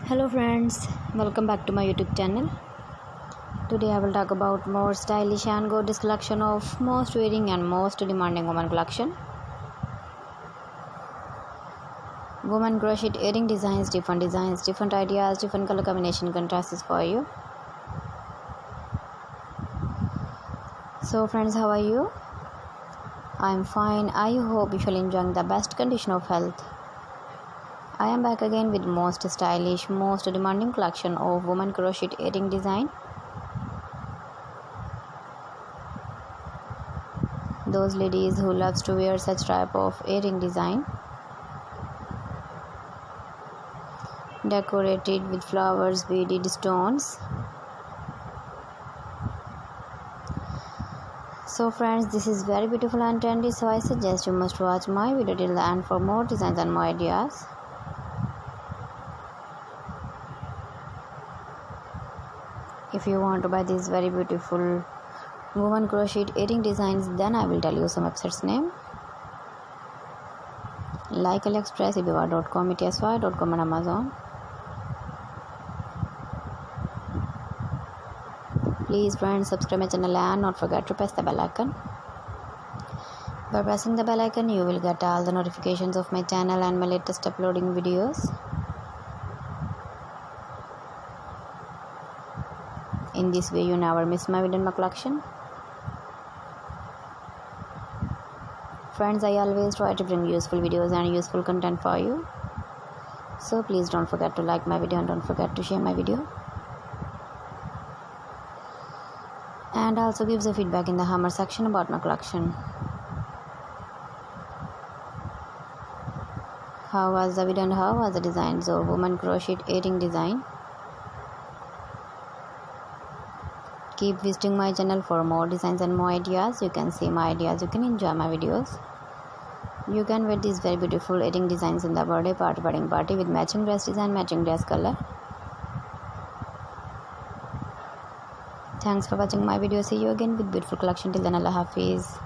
Hello friends, welcome back to my YouTube channel. Today I will talk about more stylish and gorgeous collection of most wearing and most demanding woman collection. Woman crochet earring designs, different ideas, different color combination contrasts for you. So friends, how are you? I am fine. I hope you shall enjoy the best condition of health. I am back again with most stylish, most demanding collection of woman crochet earring design. Those ladies who loves to wear such type of earring design, decorated with flowers, beaded stones. So friends, this is very beautiful and trendy, so I suggest you must watch my video till the end for more designs and more ideas. If you want to buy these very beautiful woman crochet earring designs, then I will tell you some websites name like AliExpress, ibiwa.com, etsy.com and Amazon. Please friends, subscribe my channel and not forget to press the bell icon. By pressing the bell icon, you will get all the notifications of my channel and my latest uploading videos. In this way, you never miss my video in my collection. Friends, I always try to bring useful videos and useful content for you. So please don't forget to like my video and don't forget to share my video. And also give the feedback in the hammer section about my collection. How was the video and how was the designs of woman crochet earring design? Keep visiting my channel for more designs and more ideas. You can see my ideas, you can enjoy my videos. You can wear these very beautiful earring designs in the birthday party, wedding party with matching dress design, matching dress color. Thanks for watching my video. See you again with beautiful collection. Till then, Allah Hafiz.